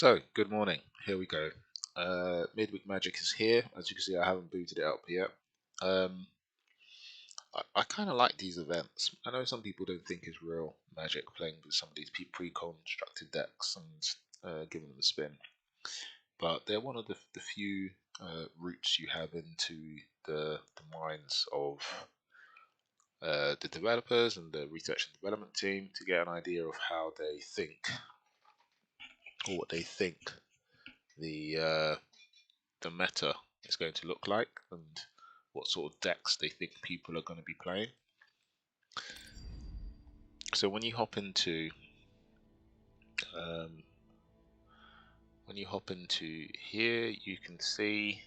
So, good morning. Here we go. Midweek Magic is here. As you can see, I haven't booted it up yet. I kind of like these events. I know some people don't think it's real Magic playing with some of these pre-constructed decks and giving them a spin, but they're one of the few routes you have into the minds of the developers and the research and development team to get an idea of how they think or what they think the meta is going to look like and what sort of decks they think people are going to be playing. So when you hop into here, you can see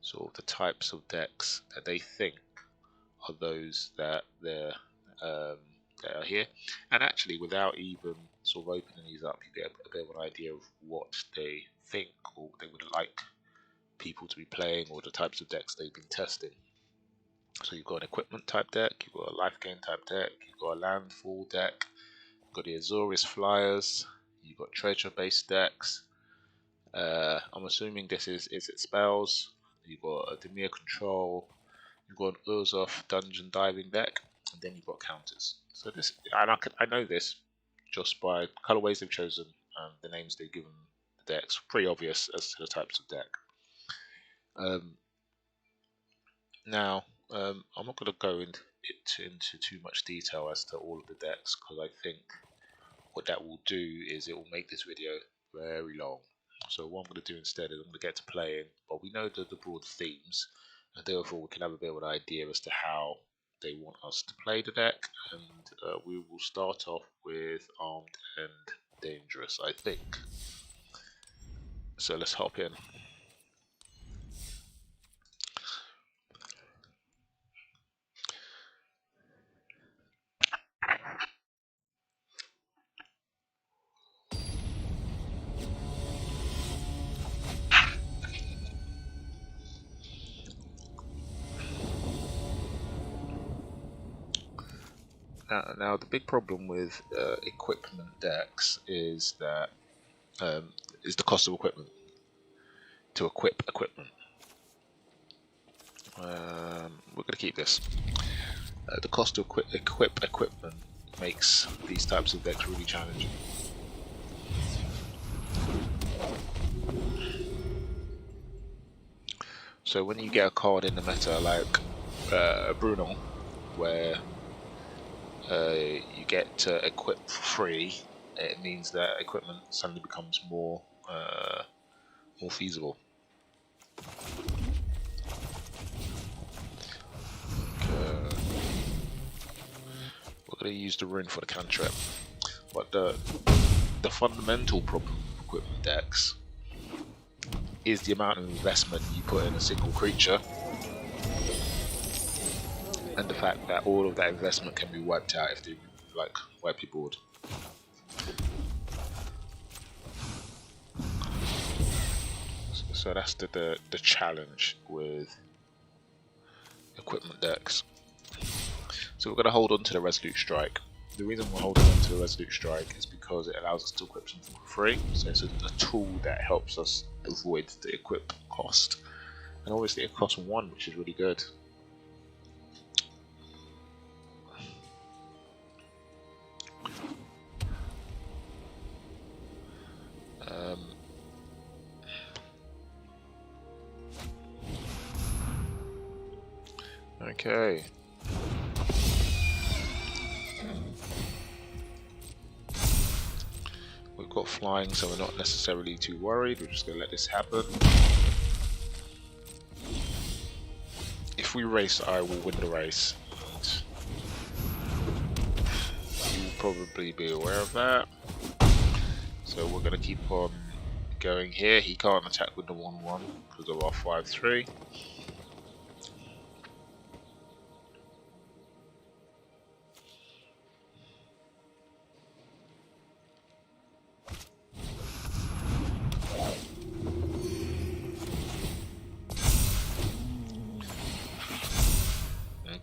sort of the types of decks that they think are those that that are here, and actually without even sort of opening these up, you get a bit of an idea of what they think or they would like people to be playing or the types of decks they've been testing. So you've got an equipment type deck, you've got a life gain type deck, you've got a landfall deck, you've got the Azorius Flyers, you've got treasure based decks. I'm assuming this is it spells. You've got a Demir Control, you've got an Urzoth Dungeon Diving deck, and then you've got counters. So this, and I know this just by colorways they've chosen and the names they've given the decks. Pretty obvious as to the types of deck. Now, I'm not going to go into too much detail as to all of the decks, because I think what that will do is it will make this video very long. So what I'm going to do instead is I'm going to get to playing, but we know the broad themes, and therefore we can have a bit of an idea as to how they want us to play the deck, and we will start off with Armed and Dangerous, I think. So let's hop in. Now the big problem with equipment decks is that is the cost of equipment to equip equipment. We're going to keep this. The cost to equip equipment makes these types of decks really challenging. So when you get a card in the meta like Bruno, where you get to equip for free, it means that equipment suddenly becomes more feasible. We're going to use the rune for the cantrip, but the fundamental problem of equipment decks is the amount of investment you put in a single creature, and the fact that all of that investment can be wiped out if they wipe your board. So that's the challenge with equipment decks. So we're going to hold on to the Resolute Strike. The reason we're holding on to the Resolute Strike is because it allows us to equip something for free. So it's a tool that helps us avoid the equip cost. And obviously it costs 1, which is really good. Okay. We've got flying, so we're not necessarily too worried. We're just going to let this happen. If we race, I will win the race. You'll probably be aware of that. So we're going to keep on going here. He can't attack with the 1-1 because of our 5-3.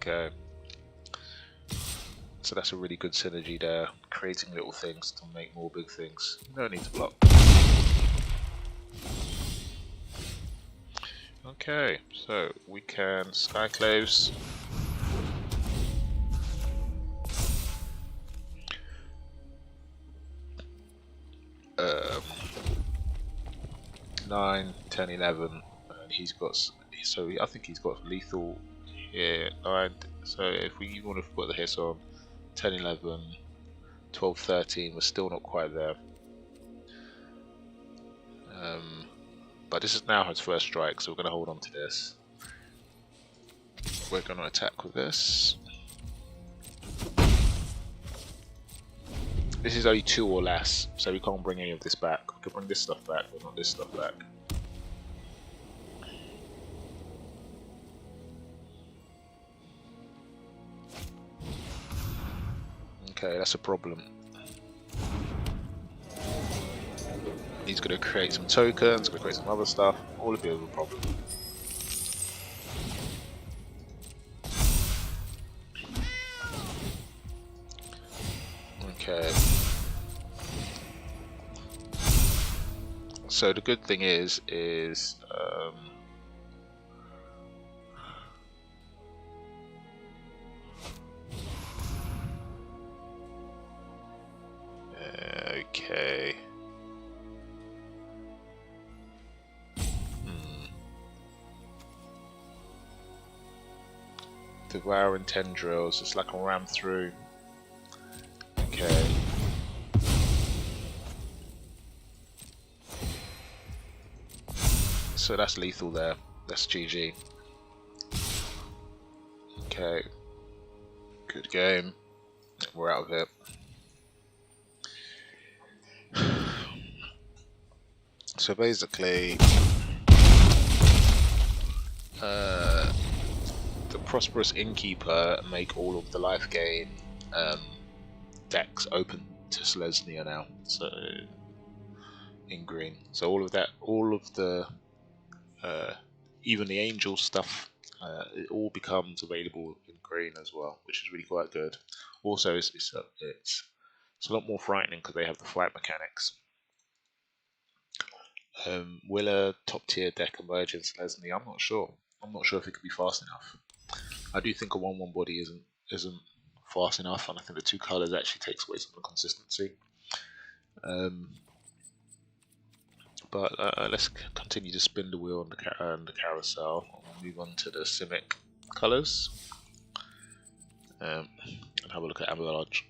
Okay, so that's a really good synergy there, creating little things to make more big things. No need to block. Okay, so we can Skyclaves. 9, 10, 11, and he's got, so I think he's got lethal here, 9, so if we want to put the hits on 10, 11, 12, 13, we're still not quite there. But this is now his first strike, so we're going to hold on to this. We're going to attack with this. This is only 2 or less, so we can't bring any of this back. We can bring this stuff back, but not this stuff back. Okay, that's a problem. He's going to create some tokens, going to create some other stuff. All of it is a problem. Okay. So the good thing is okay. Devouring tendrils. It's like a ram through. Okay. So that's lethal there. That's GG. Okay. Good game. We're out of it. So basically, the Prosperous Innkeeper make all of the life gain decks open to Selesnya now. So in green. So all of that, all of the even the angel stuff, it all becomes available in green as well, which is really quite good. Also, it's a lot more frightening because they have the fight mechanics. Will a top tier deck emerge in Selesnya? I'm not sure. I'm not sure if it could be fast enough. I do think a 1/1 body isn't fast enough, and I think the 2 colors actually takes away some of the consistency. But let's continue to spin the wheel on the carousel. We'll move on to the Simic colors and have a look at Avalanche.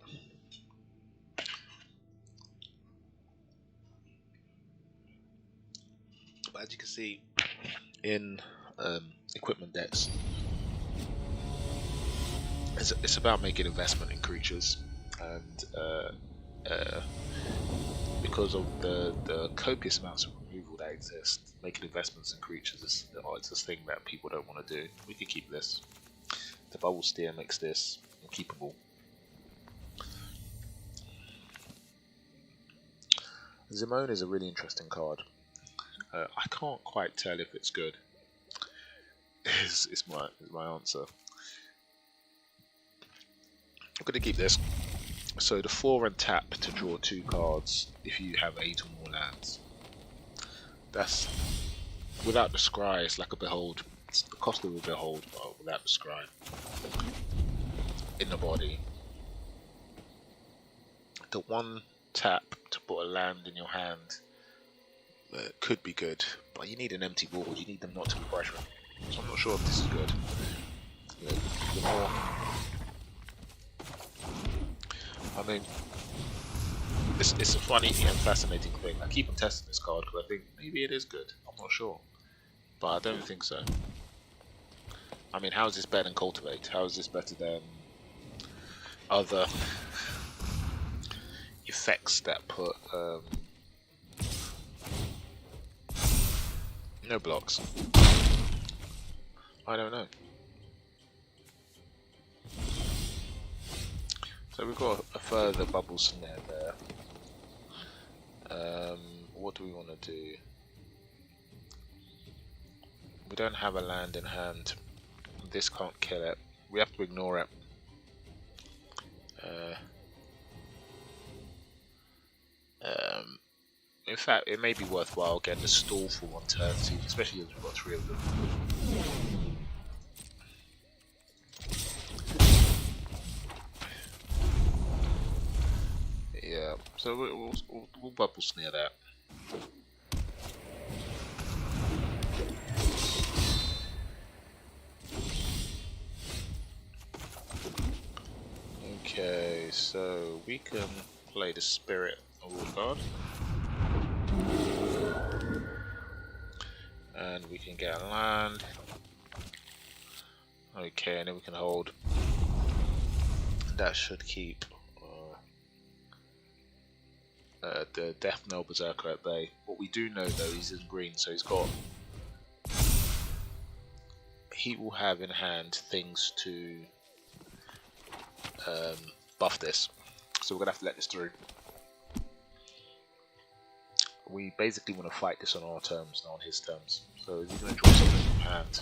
But as you can see in equipment decks, it's about making investment in creatures, and because of the copious amounts of removal that exist, making investments in creatures is it's a thing that people don't want to do. We could keep this. The Bubble Steer makes this keepable. Zimone is a really interesting card. I can't quite tell if it's good. Is my answer. I'm going to keep this. So the 4 and tap to draw 2 cards if you have 8 or more lands. That's without the scry. It's like a behold. It's the cost of a behold, but without the scry in the body. The 1 tap to put a land in your hand could be good, but you need an empty board. You need them not to be pressuring. So I'm not sure if this is good. The more, I mean, it's a funny and fascinating thing. I keep on testing this card because I think maybe it is good. I'm not sure, but I don't think so. I mean, how is this better than Cultivate? How is this better than other effects that put no blocks? I don't know. So we've got a further bubble snare there. What do we want to do? We don't have a land in hand. This can't kill it. We have to ignore it. In fact, it may be worthwhile getting the stall for one turn, especially as we've got 3 of them. Yeah, so we'll bubble snare that. Okay, so we can play the Spirit Award card. And we can get a land. Okay, and then we can hold. That should keep the Death Knell Berserker at bay. What we do know though, he's in green, so he will have in hand things to buff this. So we're gonna have to let this through. We basically want to fight this on our terms, not on his terms. So he's going to draw something from hand.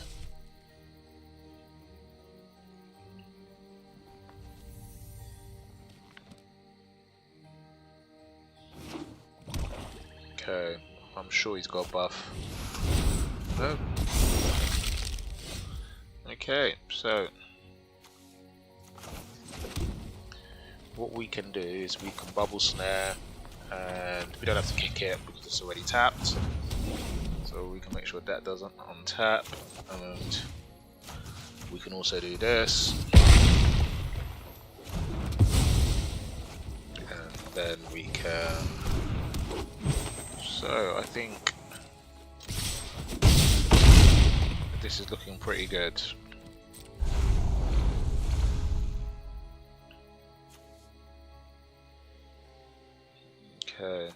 Okay, I'm sure he's got a buff. No. Okay, so what we can do is we can bubble snare, and we don't have to kick it because it's already tapped. So we can make sure that doesn't untap, and we can also do this. And then we can. So I think this is looking pretty good. Okay.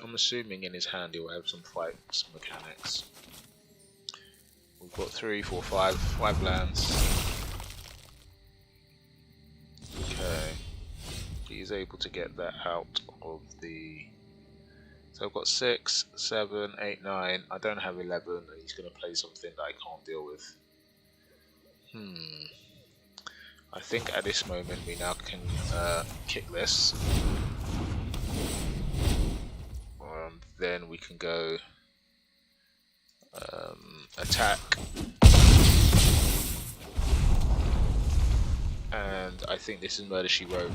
I'm assuming in his hand he'll have some fights mechanics. We've got 3, 4, 5 lands. Okay. He's able to get that out of the. So I've got 6, 7, 8, 9. I don't have 11, and he's going to play something that I can't deal with. I think at this moment we now can kick this. Then we can go attack. And I think this is Murder She Wrote.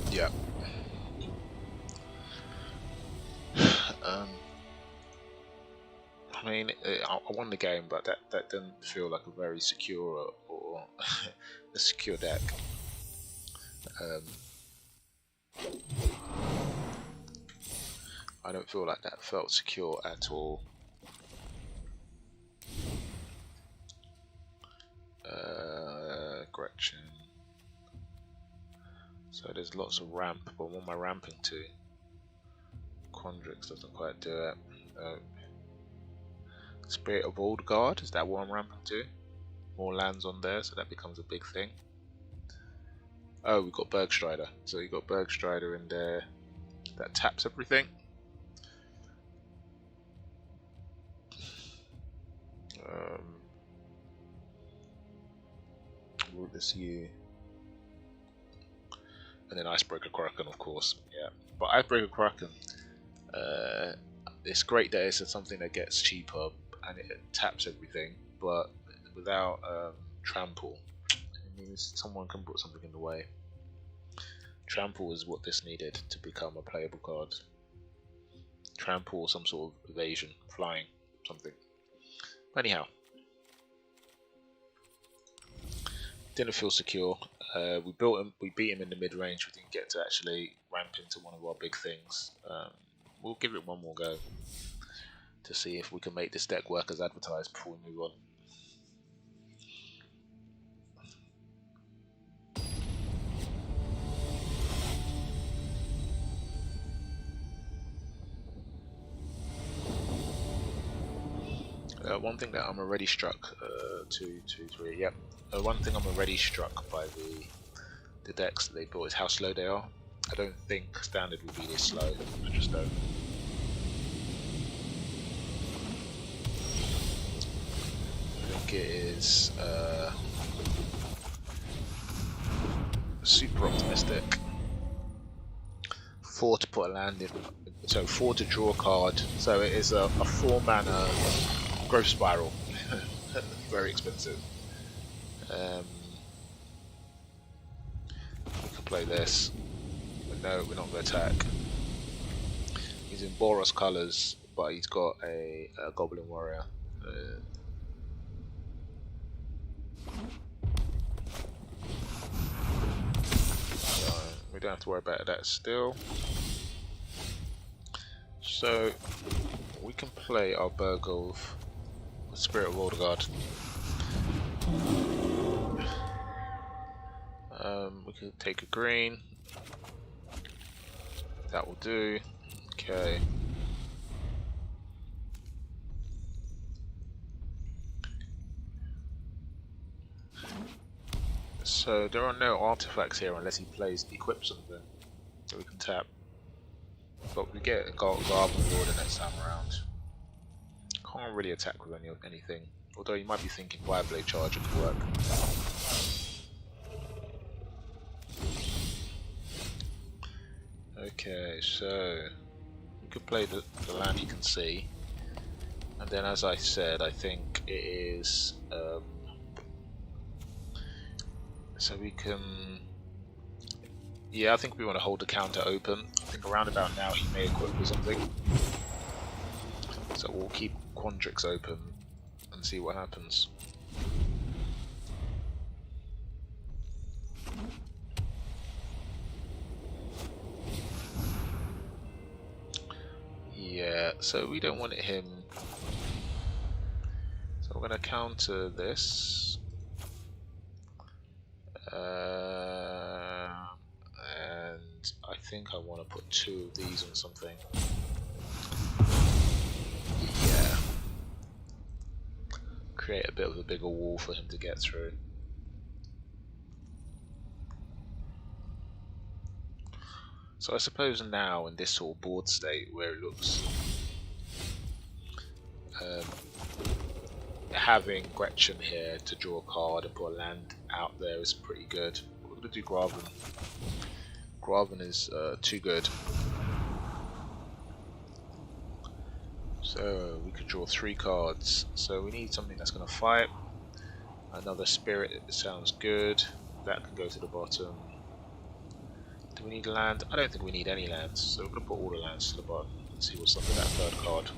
Yeah. I mean, I won the game, but that didn't feel like a very secure or a secure deck. I don't feel like that felt secure at all. Gretchen. So there's lots of ramp, but what am I ramping to? Quandrix doesn't quite do it. Spirit of Old Guard, is that what I'm ramping to? More lands on there, so that becomes a big thing. Oh, we've got Bergstrider. So you've got Bergstrider in there. That taps everything. Rootless You. And then Icebreaker Kraken, of course. Yeah. But Icebreaker Kraken, it's great that it's something that gets cheaper and it taps everything, but without trample, it means someone can put something in the way. Trample is what this needed to become a playable card. Trample or some sort of evasion, flying, something. Anyhow, didn't feel secure. We beat him in the mid range. We didn't get to actually ramp into one of our big things. We'll give it one more go to see if we can make this deck work as advertised before we move on. One thing that I'm already struck, 2, 2, 3, yep. One thing I'm already struck by the decks that they built is how slow they are. I don't think standard will be this slow. I just don't. it is super optimistic. 4 to put a land in, so 4 to draw a card. So it is a 4 mana growth spiral. Very expensive. We can play this. But no, we're not going to attack. He's in Boros colours, but he's got a Goblin Warrior. We don't have to worry about that still. So we can play our Burgulf, Spirit of Aldergard. We could take a green. That will do. Okay. So there are no artifacts here unless he equips something, so we can tap. But we get a Garden Lord the next time around. Can't really attack with anything. Although you might be thinking Fireblade Charger could work. Okay, so we could play the land you can see, and then as I said, I think it is so we can, yeah, I think we want to hold the counter open. I think around about now he may equip with something, so we'll keep Quandrix open and see what happens. Yeah, so we don't want him, so we're going to counter this. And I think I want to put 2 of these on something. Yeah. Create a bit of a bigger wall for him to get through. So I suppose now in this sort of board state where it looks having Gretchen here to draw a card and put a land out there is pretty good. We're going to do Graven. Graven is too good. So we could draw 3 cards. So we need something that's going to fight. Another Spirit sounds good. That can go to the bottom. Do we need land? I don't think we need any lands. So we're going to put all the lands to the bottom and see what's up with that 3rd card.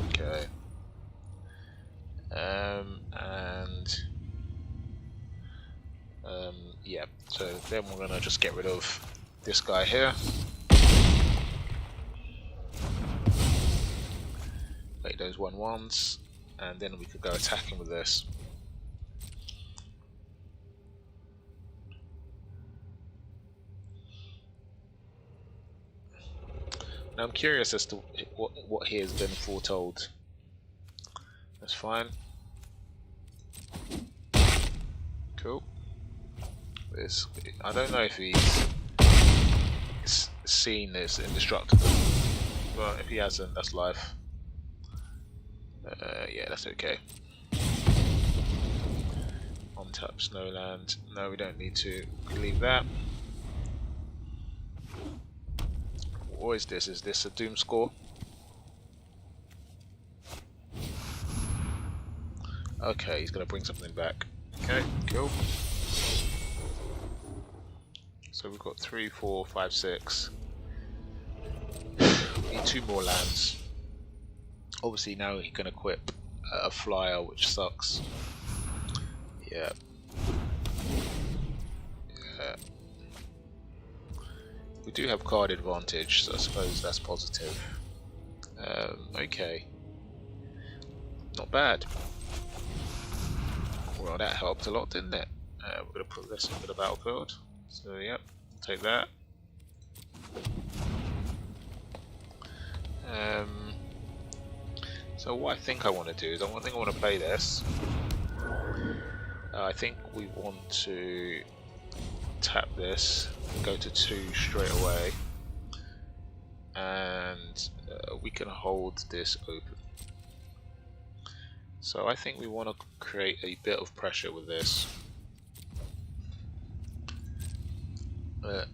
Okay. Yeah, so then we're going to just get rid of this guy here. Make those 1/1s, and then we could go attacking with this. Now I'm curious as to what here has been foretold. That's fine. Cool. This, I don't know if he's seen this indestructible, but if he hasn't, that's life. Yeah, that's okay. Untap Snowland. No, we don't need to leave that. What is this? Is this a Doom score? Okay, he's going to bring something back. Okay, cool. So we've got 3, 4, 5, 6. We need 2 more lands. Obviously now he can equip a flyer, which sucks. Yeah. Yeah. We do have card advantage, so I suppose that's positive. Okay. Not bad. Well, that helped a lot, didn't it? We're going to put this into the battlefield. So, yep, take that. So what I think I want to do is I want to play this. I think we want to tap this, go to 2 straight away, and we can hold this open. So I think we want to create a bit of pressure with this.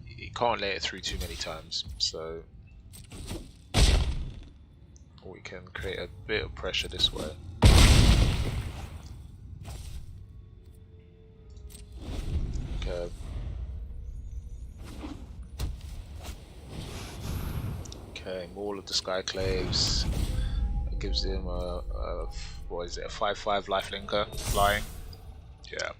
You can't lay it through too many times, so we can create a bit of pressure this way. Okay. Okay, Maul of the Skyclaves. It gives him a what is it, a 5/5 lifelinker flying. Yeah.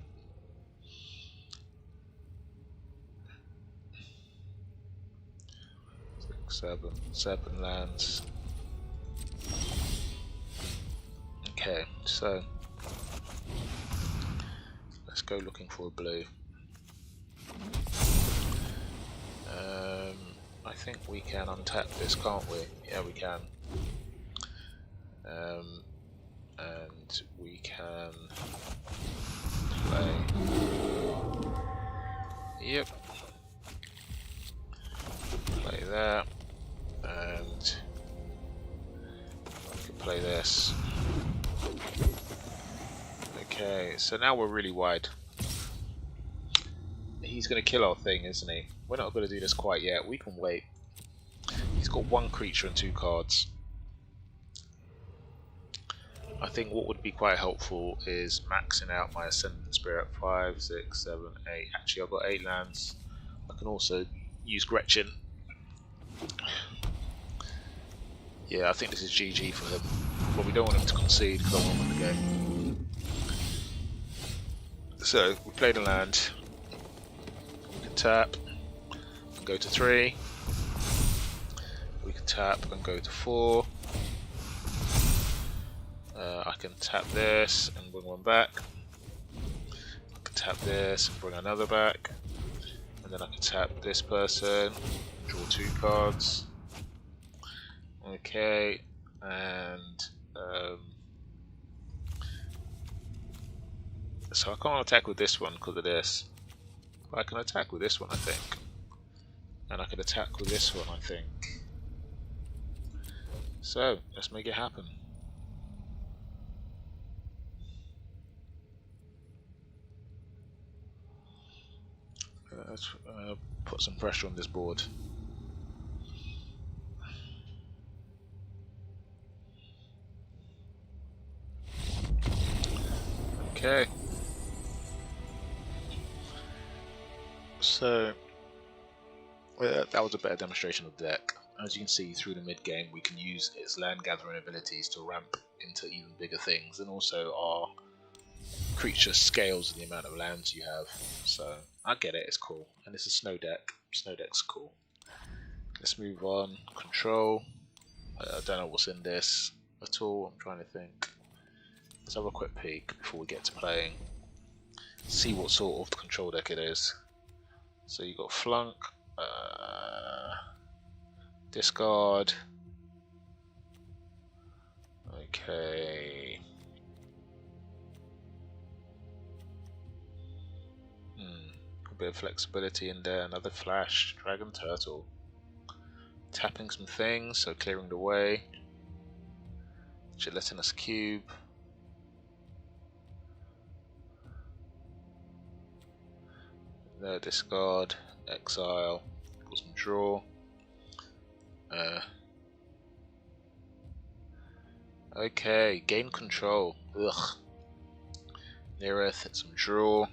Seven lands. Okay, so let's go looking for a blue. I think we can untap this, can't we? Yeah, we can. And we can play. Yep. Play that, and we can play this. Okay, so now we're really wide. He's going to kill our thing, isn't he? We're not going to do this quite yet. We can wait. He's got one creature and 2 cards. I think what would be quite helpful is maxing out my Ascendant Spirit. 5, 6, 7, 8. Actually, I've got 8 lands. I can also use Gretchen. Yeah, I think this is GG for him. But we don't want him to concede because I want him in the game. So, we played a land. We can tap and go to 3. We can tap and go to 4. I can tap this and bring one back. I can tap this and bring another back. And then I can tap this person, draw 2 cards. Okay, and so I can't attack with this one because of this. But I can attack with this one, I think. And I can attack with this one, I think. So, let's make it happen. Let's put some pressure on this board. Okay. So, that was a better demonstration of the deck. As you can see through the mid game, we can use its land gathering abilities to ramp into even bigger things, and also our creature scales the amount of lands you have. So I get it, it's cool, and it's a snow deck. Snow deck's cool. Let's move on. Control. I don't know what's in this at all. I'm trying to think. Let's have a quick peek before we get to playing. See what sort of control deck it is. So you got flunk. Discard. Okay. A bit of flexibility in there. Another flash. Dragon Turtle. Tapping some things, so clearing the way. Gelatinous Cube. No discard. Exile. Put some draw. Okay, gain control. Ugh. Neareth, some draw.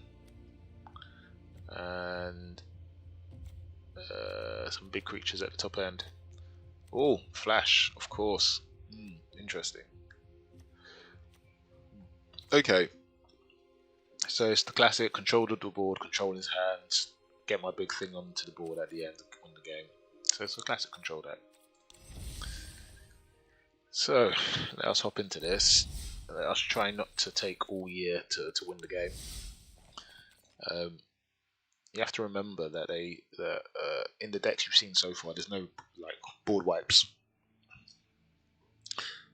And some big creatures at the top end. Oh, flash, of course. Interesting. Okay. So it's the classic control of the board, control his hands, get my big thing onto the board at the end of the game. So it's a classic control deck. So let us hop into this. Let us try not to take all year to win the game. You have to remember that in the decks you've seen so far, there's no board wipes.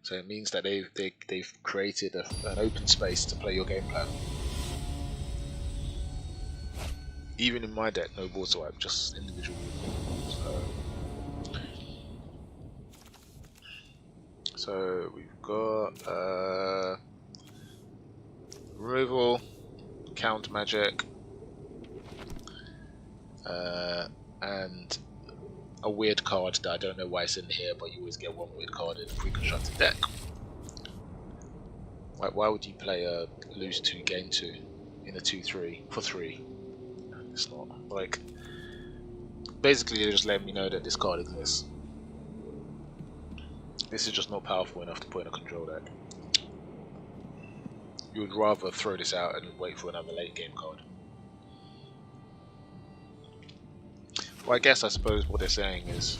So it means that they've created an open space to play your game plan. Even in my deck, no board wipe, just individual. So we've got counter magic, and a weird card that I don't know why it's in here, but you always get one weird card in a pre-constructed deck. Like, why would you play a lose 2 gain 2 in a 2/3 for 3? It's not like, basically they're just letting me know that this card exists. This is just not powerful enough to put in a control deck. You would rather throw this out and wait for another late game card. Well, I suppose what they're saying is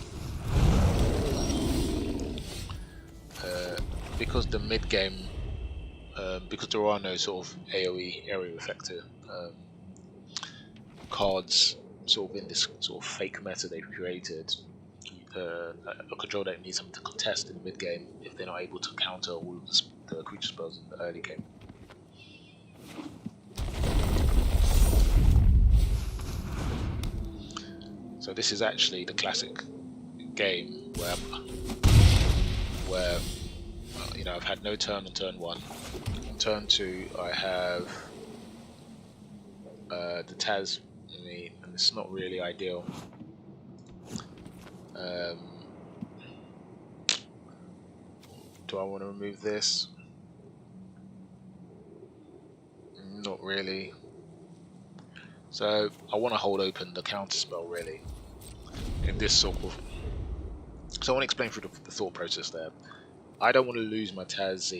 because the mid game, because there are no sort of AoE area effector cards sort of in this sort of fake meta they've created, a control deck needs something to contest in the mid game if they're not able to counter all of the creature spells in the early game. So this is actually the classic game where you know, I've had no turn on turn 1. On turn 2 I have the Taz, and it's not really ideal. Do I want to remove this? Not really. So I want to hold open the counter spell really in this sort of. So I want to explain through the thought process there. I don't want to lose my Taz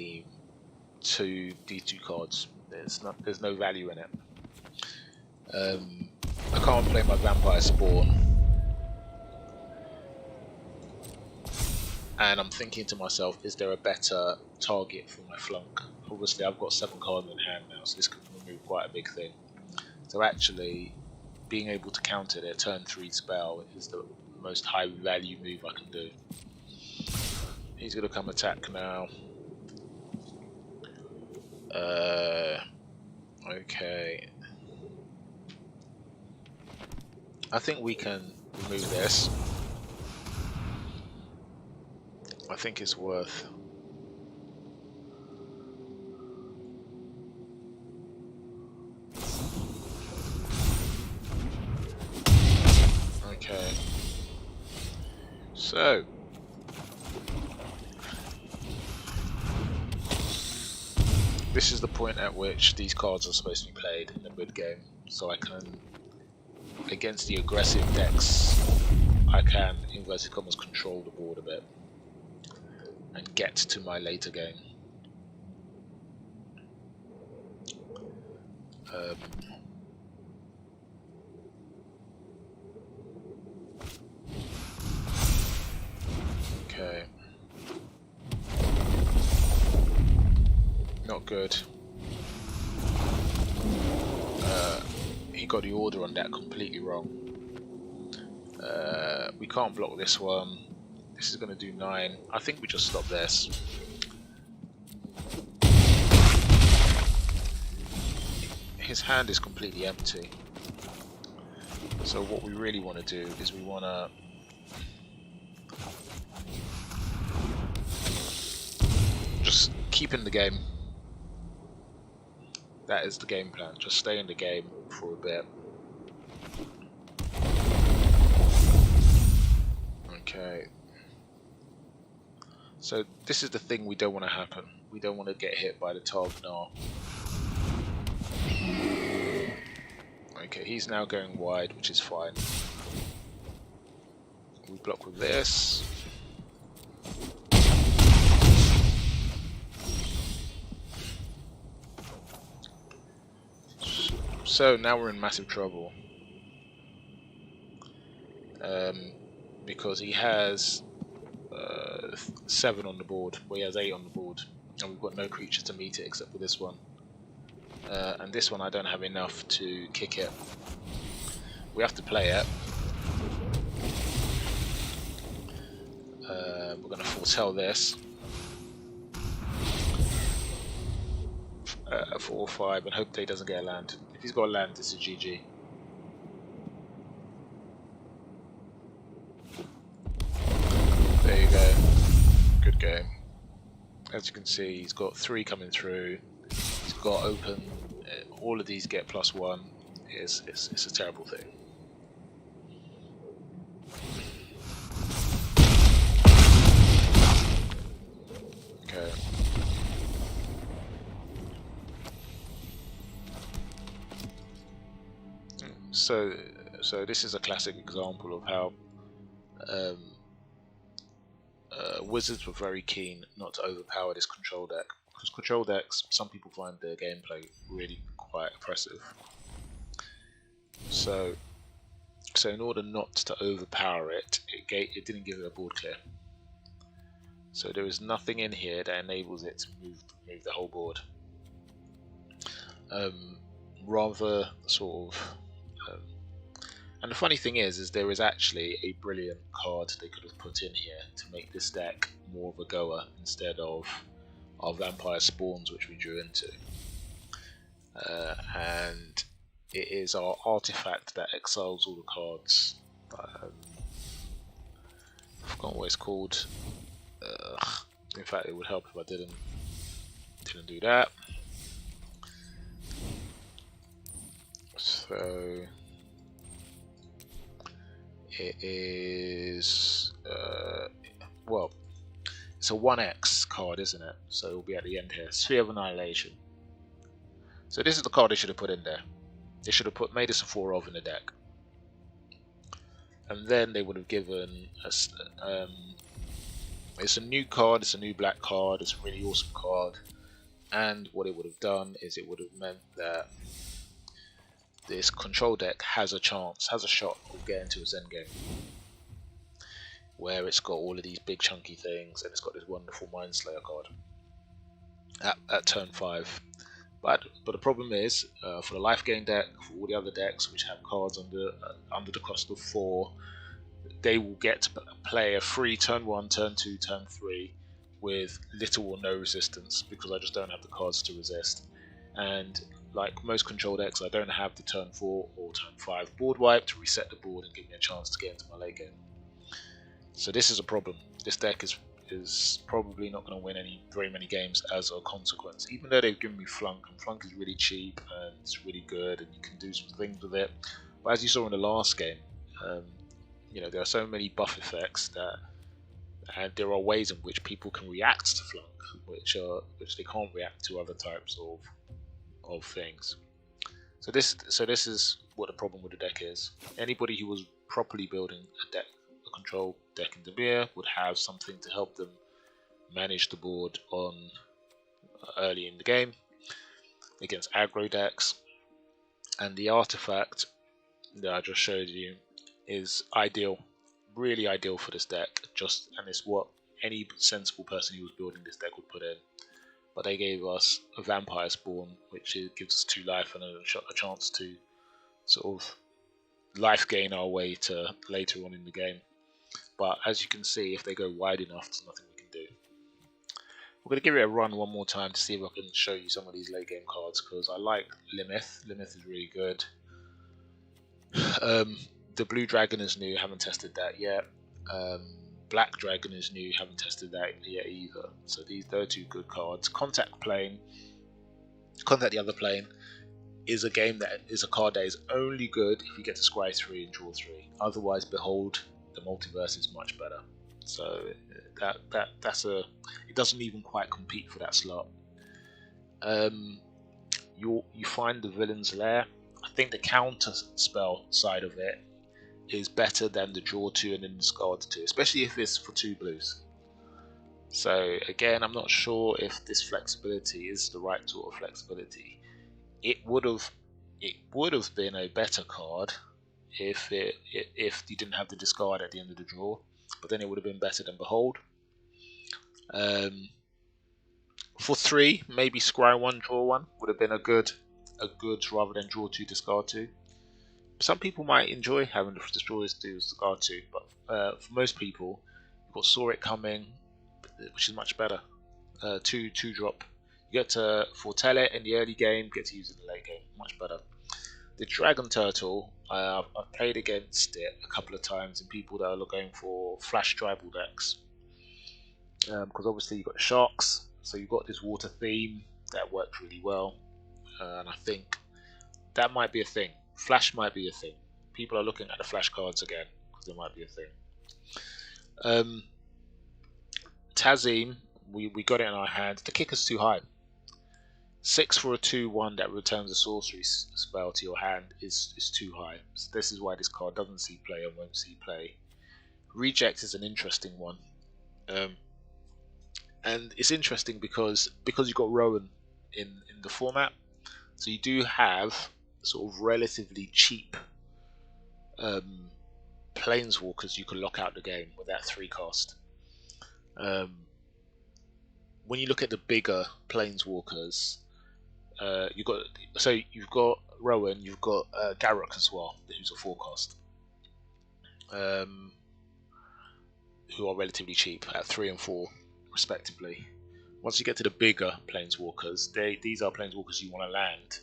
to these 2 cards. There's no value in it. I can't play my Vampire Spawn, and I'm thinking to myself, is there a better target for my flunk? Obviously I've got 7 cards in hand now, so this could remove quite a big thing. So actually being able to counter their turn 3 spell is the most high value move I can do. He's going to come attack now. Okay. I think we can remove this. I think it's worth. Okay. So. This is the point at which these cards are supposed to be played in the mid game, so I can, against the aggressive decks, I can, inverted commas, control the board a bit and get to my later game. Okay. Not good. He got the order on that completely wrong. We can't block this one. This is going to do 9. I think we just stop this. His hand is completely empty. So what we really want to do is we want to just keep in the game. That is the game plan. Just stay in the game for a bit. Okay. So this is the thing we don't want to happen. We don't want to get hit by the Targnar. Okay, he's now going wide, which is fine. We block with this. So now we're in massive trouble. Because he has 7 on the board, well, he has 8 on the board, and we've got no creatures to meet it except for this one. And this one I don't have enough to kick it. We have to play it. We're going to foretell this. 4 or 5 and hope that he doesn't get a land. If he's got a land, this is GG. There you go. Good game. As you can see, he's got 3 coming through. He's got open all of these get +1 it's a terrible thing. Okay. So this is a classic example of how Wizards were very keen not to overpower this control deck, because control decks, some people find their gameplay really quite oppressive. So in order not to overpower it, it didn't give it a board clear. So there is nothing in here that enables it to move the whole board. Rather sort of. And the funny thing is there is actually a brilliant card they could have put in here to make this deck more of a goer instead of our Vampire Spawns, which we drew into. And it is our artifact that exiles all the cards. I've forgotten what it's called. In fact, it would help if I didn't do that. So it is well, it's a 1x card, isn't it? So it will be at the end here. Sphere of Annihilation. So this is the card they should have put in there. They should have made this a 4 of in the deck, and then they would have given us. It's a new card. It's a new black card. It's a really awesome card. And what it would have done is it would have meant that this control deck has a chance, has a shot of getting to its end game, where it's got all of these big chunky things, and it's got this wonderful Mindslayer card at turn 5. But the problem is, for the life gain deck, for all the other decks which have cards under the cost of 4, they will get to play a free turn 1, turn 2, turn 3 with little or no resistance, because I just don't have the cards to resist. And like most control decks, I don't have the turn 4 or turn 5 board wipe to reset the board and give me a chance to get into my late game. So this is a problem. This deck is probably not going to win very many games as a consequence, even though they've given me Flunk, and Flunk is really cheap and it's really good and you can do some things with it. But as you saw in the last game, there are so many buff effects and there are ways in which people can react to Flunk, which they can't react to other types of things. So this is what the problem with the deck is. Anybody who was properly building a control deck in Dimir would have something to help them manage the board on early in the game against aggro decks, and the artifact that I just showed you is ideal, really ideal for this deck, and it's what any sensible person who was building this deck would put in. But they gave us a Vampire Spawn, which gives us 2 life and a chance to sort of life gain our way to later on in the game. But as you can see, if they go wide enough, there's nothing we can do. We're going to give it a run one more time to see if I can show you some of these late game cards, because I like Limith. Limith is really good. The Blue Dragon is new, haven't tested that yet. Black Dragon is new, haven't tested that yet either. So they're 2 good cards. Contact the Other Plane is a card that is only good if you get to scry 3 and draw 3. Otherwise, Behold the Multiverse is much better. So it doesn't even quite compete for that slot. You find the Villain's Lair. I think the counter spell side of it is better than the draw 2 and then discard 2, especially if it's for 2 blues. So again, I'm not sure if this flexibility is the right sort of flexibility. It would have been a better card if you didn't have the discard at the end of the draw, but then it would have been better than Behold. For 3, maybe scry 1, draw 1 would have been a good rather than draw 2, discard 2. Some people might enjoy having the destroyers do discard 2, but for most people, you've got Saw It Coming, which is much better. 2 drop. You get to foretell it in the early game, get to use it in the late game, much better. The Dragon Turtle, I've played against it a couple of times in people that are going for flash tribal decks, because obviously you've got the sharks, so you've got this water theme that works really well, and I think that might be a thing. Flash might be a thing. People are looking at the flash cards again because there might be a thing. Tazim, we got it in our hand. The kicker's too high. 6 for a 2/1 that returns a sorcery spell to your hand is too high. So this is why this card doesn't see play and won't see play. Reject is an interesting one. And it's interesting because you've got Rowan in the format. So you do have sort of relatively cheap planeswalkers you can lock out the game with that 3 cost. When you look at the bigger planeswalkers, you've got Rowan, you've got Garruk as well, who's a 4 cost, who are relatively cheap at 3 and 4 respectively. Once you get to the bigger planeswalkers, these are planeswalkers you want to land.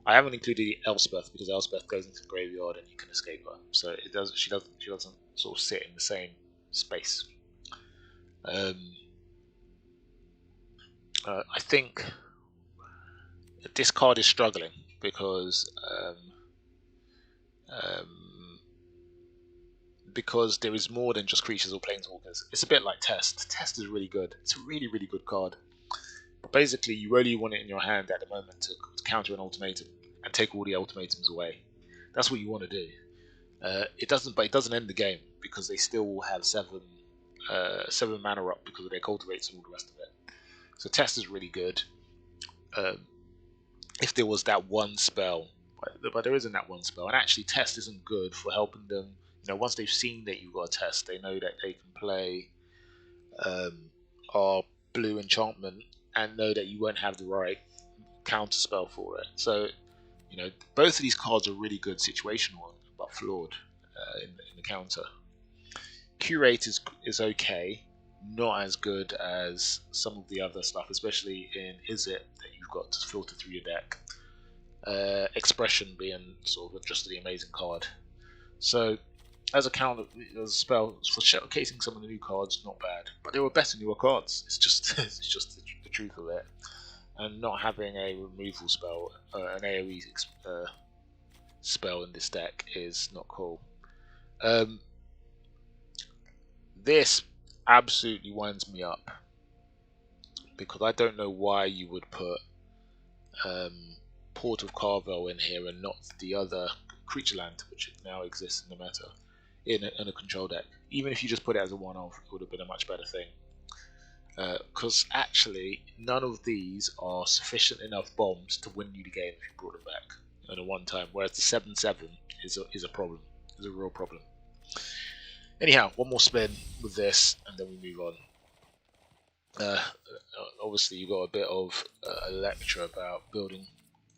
I haven't included Elspeth because Elspeth goes into the graveyard and you can escape her, so she doesn't sort of sit in the same space. I think this card is struggling because there is more than just creatures or planeswalkers. It's a bit like Test. Test is really good. It's a really, really good card. But basically, you only want it in your hand at the moment to counter an ultimatum and take all the ultimatums away. That's what you want to do. It doesn't end the game because they still will have 7 mana up because of their cultivates and all the rest of it. So Test is really good. If there was that one spell, but there isn't that one spell, and actually Test isn't good for helping them. Once they've seen that you've got a Test, they know that they can play our blue enchantment and know that you won't have the right counter spell for it. So, both of these cards are really good situational, but flawed in the counter. Curate is okay, not as good as some of the other stuff, especially in Is It that you've got to filter through your deck. Expression being sort of just the amazing card. So, as a spell for showcasing some of the new cards, not bad. But there were better newer cards. It's just the truth of it. And not having a removal spell, an AoE spell in this deck is not cool. This absolutely winds me up because I don't know why you would put Port of Carvel in here and not the other creature land which now exists in the meta in a control deck. Even if you just put it as a one-off, it would have been a much better thing. Because actually, none of these are sufficient enough bombs to win you the game if you brought it back in a one-time. Whereas the 7/7 is a problem, is a real problem. Anyhow, one more spin with this, and then we move on. Obviously, you got a bit of a lecture about building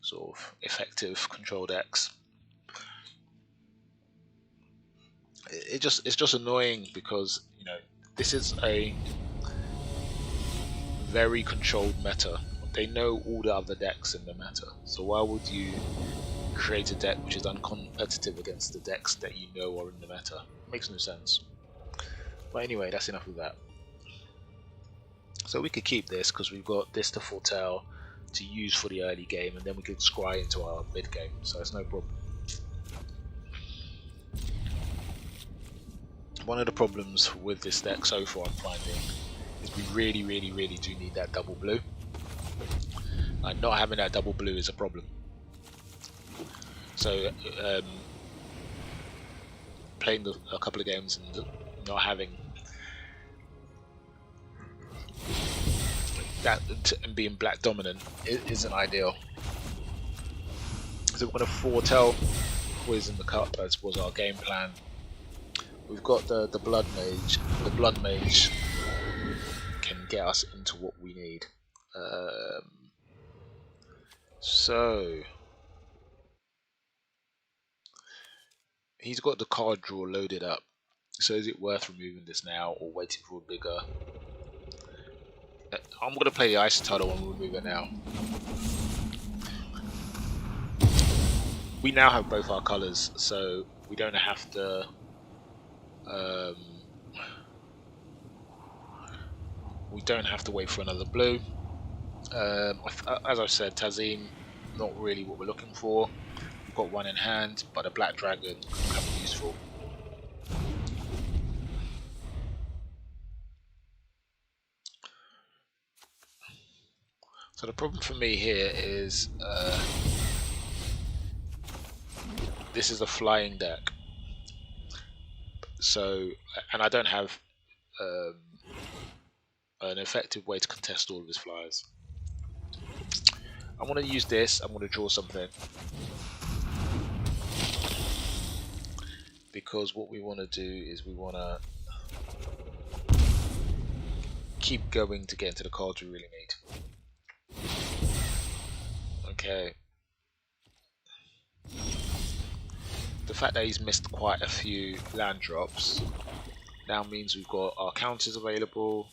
sort of effective control decks. It's just annoying because this is a very controlled meta. They know all the other decks in the meta, so why would you create a deck which is uncompetitive against the decks that you know are in the meta? It makes no sense. But anyway, that's enough of that. So we could keep this because we've got this to foretell to use for the early game, and then we could scry into our mid game, so it's no problem. One of the problems with this deck so far, I'm finding, is we really, really, really do need that double blue. And not having that double blue is a problem. So playing a couple of games and not having that and being black dominant isn't ideal. So we're going to foretell Quiz in the cup, as was our game plan. We've got the Blood Mage. The Blood Mage can get us into what we need. So he's got the card draw loaded up. So is it worth removing this now or waiting for a bigger? I'm going to play the Ice Tunnel and remove it now. We now have both our colours, so we don't have to wait for another blue. As I said, Tazim not really what we're looking for. We've got one in hand, but a black dragon could become useful. So the problem for me here is this is a flying deck. So, and I don't have an effective way to contest all of his flyers. I'm going to use this. I'm going to draw something. Because what we want to do is we want to keep going to get into the cards we really need. Okay. The fact that he's missed quite a few land drops now means we've got our counters available.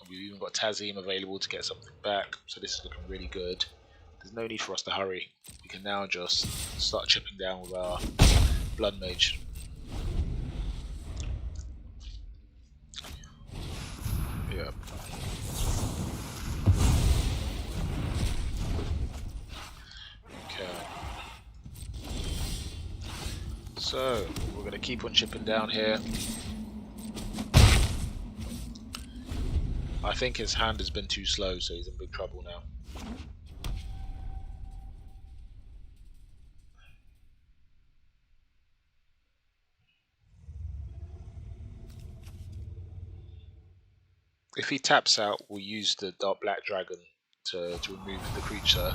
We've even got Tazim available to get something back. So this is looking really good. There's no need for us to hurry. We can now just start chipping down with our Blood Mage. Yeah. Okay. So we're going to keep on chipping down here. I think his hand has been too slow, so he's in big trouble now. If he taps out, we'll use the Dark Black Dragon to remove the creature.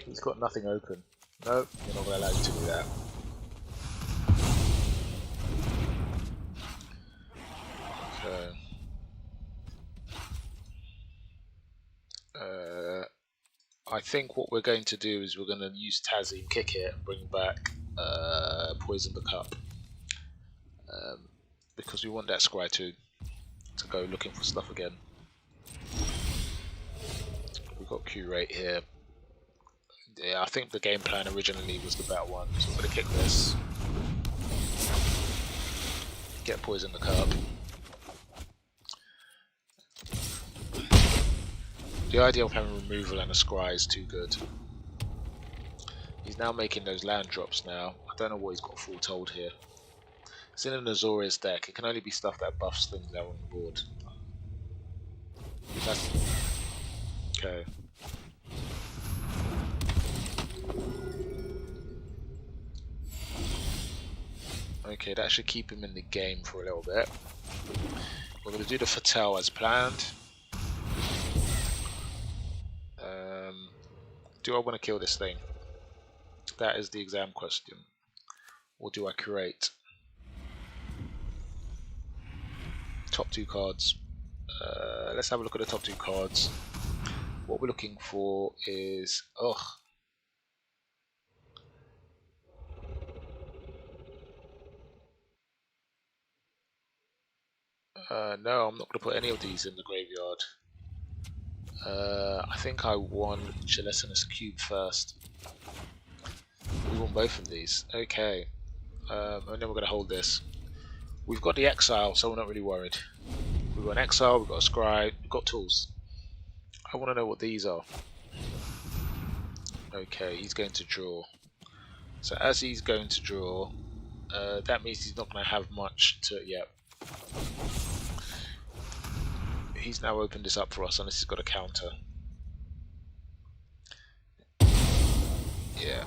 He's got nothing open. Nope, we're not going to allow you to do that. Okay. I think what we're going to do is we're going to use Tazzy, kick it, and bring back Poison the Cup. Because we want that Scry to go looking for stuff again. We've got Curate here. Yeah, I think the game plan originally was the better one, so we're going to kick this. Get Poison the Cup. The idea of having removal and a Scry is too good. He's now making those land drops now. I don't know what he's got foretold here. It's in an Azorius deck. It can only be stuff that buffs things that are on the board. That's... Okay. Okay, that should keep him in the game for a little bit. We're going to do the Fatale as planned. Do I want to kill this thing? That is the exam question. Or do I curate? Top two cards. Let's have a look at the top two cards. What we're looking for is... Ugh. No, I'm not going to put any of these in the graveyard. I think I want Gelatinous Cube first. We want both of these. Okay. And then we're going to hold this. We've got the Exile, so we're not really worried. We've got an Exile, we've got a Scry, we've got tools. I want to know what these are. Okay, he's going to draw. So as he's going to draw, that means he's not going to have much to... Yeah. He's now opened this up for us, and this has got a counter. Yeah.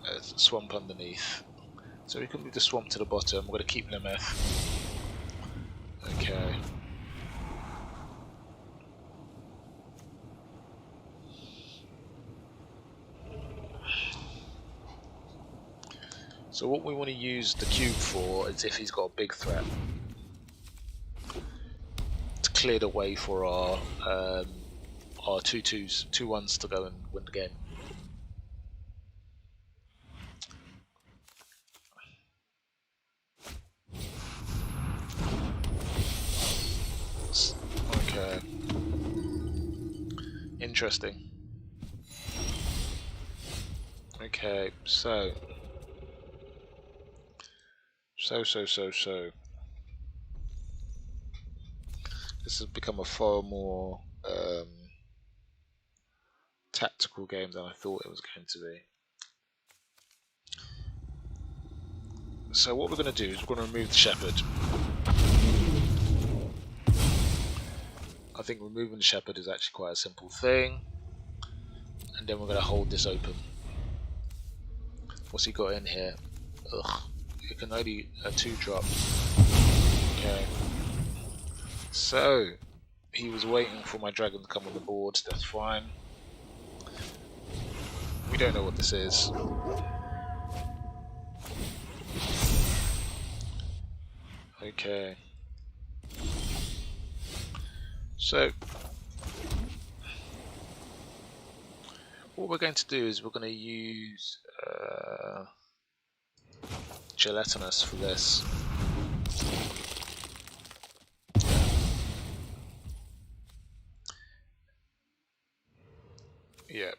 There's a swamp underneath. So we can move the swamp to the bottom. We're going to keep Lemeth. Okay. So what we want to use the cube for is if he's got a big threat. To clear the way for our 2/2s, 2/1s to go and win the game. Okay. Interesting. Okay, so. This has become a far more tactical game than I thought it was going to be. So what we're going to do is we're going to remove the shepherd. I think removing the shepherd is actually quite a simple thing. And then we're going to hold this open. What's he got in here? Ugh. It can only a 2-drop. Okay. So, he was waiting for my dragon to come on the board. That's fine. We don't know what this is. Okay. So, what we're going to do is we're going to use gelatinous for this. Yeah.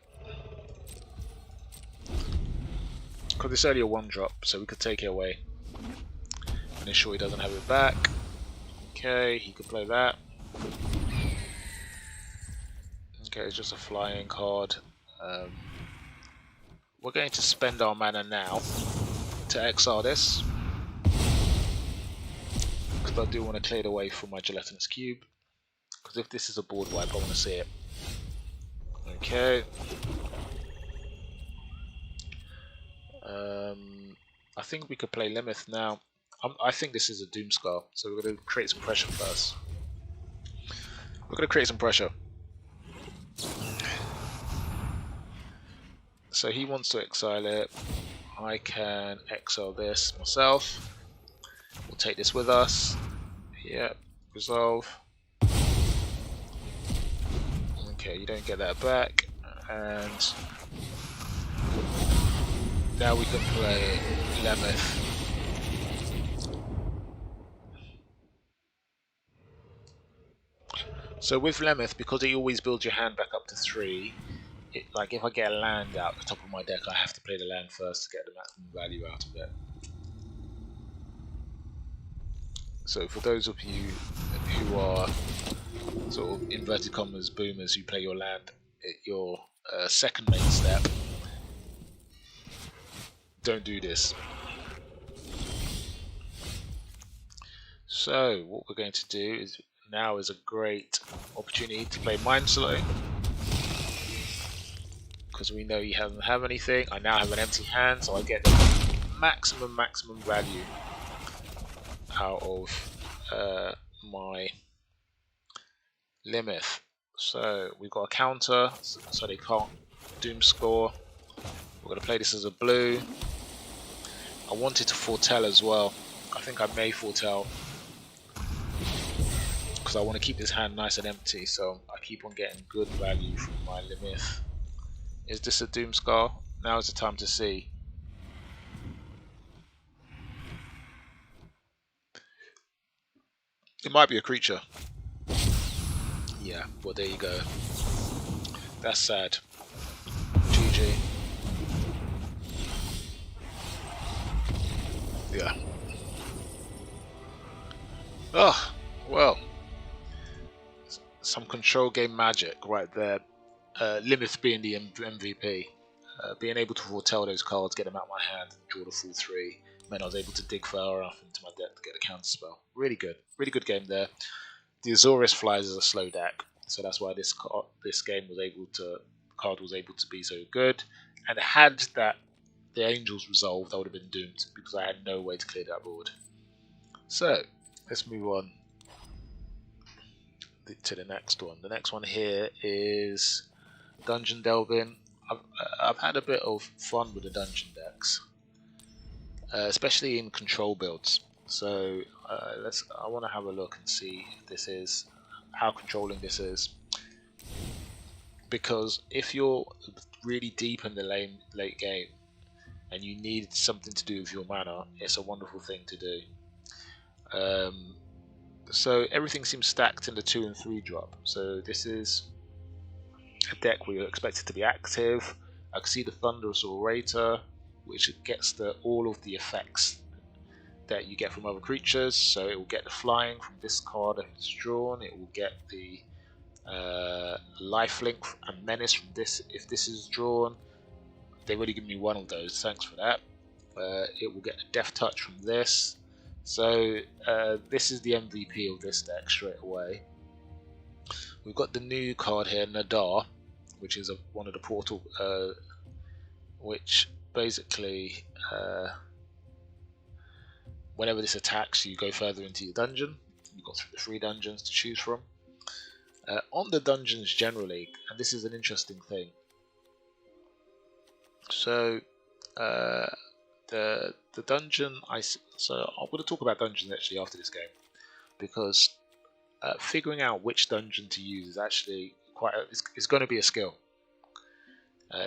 Because it's only a 1-drop, so we could take it away. And ensure he doesn't have it back. Okay, he could play that. Okay, it's just a flying card. We're going to spend our mana now to exile this. Because I do want to clear it away from my gelatinous cube. Because if this is a board wipe, I want to see it. Okay. I think we could play Limith now. I think this is a Doomscar, so we're going to create some pressure first. We're going to create some pressure. So he wants to exile it. I can exile this myself. We'll take this with us. Yep, resolve. Okay, you don't get that back. And now we can play Lemeth. So with Lemeth, because he always builds your hand back up to 3, like if I get a land out the top of my deck, I have to play the land first to get the maximum value out of it. So for those of you who are sort of inverted commas boomers who play your land at your second main step, don't do this. So what we're going to do is now is a great opportunity to play Mind Slow. Because we know he doesn't have anything. I now have an empty hand, so I get the maximum value out of my Limith. So we've got a counter, so they can't doom score. We're going to play this as a blue. I wanted to foretell as well. I think I may foretell because I want to keep this hand nice and empty, so I keep on getting good value from my Limith. Is this a Doomscar? Now is the time to see. It might be a creature. Yeah, well there you go. That's sad. GG. Yeah. Oh, well. Some control game magic right there. Limith being the MVP. Being able to foretell those cards, get them out of my hand, and draw the full 3, meant I was able to dig far enough into my deck to get a counter spell. Really good game there. The Azorius flies as a slow deck, so that's why this card was able to be so good. And had that the Angels resolved, I would have been doomed because I had no way to clear that board. So let's move on to the next one. The next one here is Dungeon Delving. I've had a bit of fun with the dungeon decks, especially in control builds. So I want to have a look and see if this is how controlling this is. Because if you're really deep in the late game and you need something to do with your mana, it's a wonderful thing to do. So everything seems stacked in the 2 and 3 drop. So this is a deck where you're expected to be active. I can see the Thunderous Orator, which gets all of the effects that you get from other creatures. So it will get the flying from this card if it's drawn. It will get the lifelink and menace from this. If this is drawn, they've already given me one of those. Thanks for that. It will get a death touch from this. So this is the MVP of this deck straight away. We've got the new card here, Nadar, which is one of the portal, which basically, whenever this attacks, you go further into your dungeon. You've got the 3 dungeons to choose from. On the dungeons generally, and this is an interesting thing. So the dungeon, so I'm going to talk about dungeons actually after this game, because figuring out which dungeon to use is actually it's going to be a skill.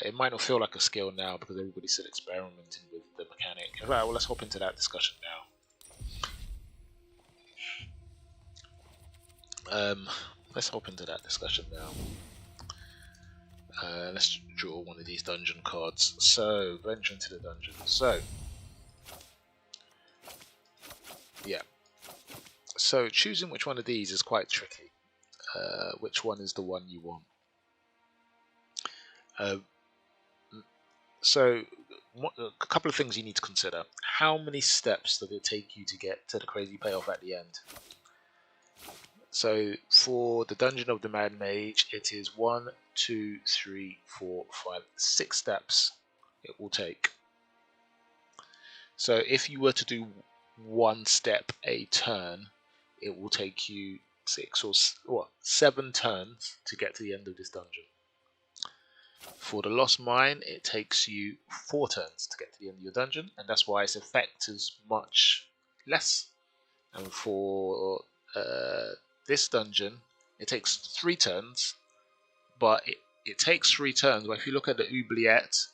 It might not feel like a skill now because everybody's still experimenting with the mechanic. Right, well, let's hop into that discussion now. Let's hop into that discussion now. Let's draw one of these dungeon cards. So, venture into the dungeon. So, yeah. So, choosing which one of these is quite tricky. Which one is the one you want? So, a couple of things you need to consider. How many steps does it take you to get to the crazy payoff at the end? So, for the Dungeon of the Mad Mage, it is 1, 2, 3, 4, 5, 6 steps it will take. So, if you were to do 1 step a turn, it will take you 6 or 7 turns to get to the end of this dungeon. For the Lost Mine, it takes you 4 turns to get to the end of your dungeon, and that's why its effect is much less. And for this dungeon, it takes 3 turns, but it takes 3 turns. But if you look at the oubliette,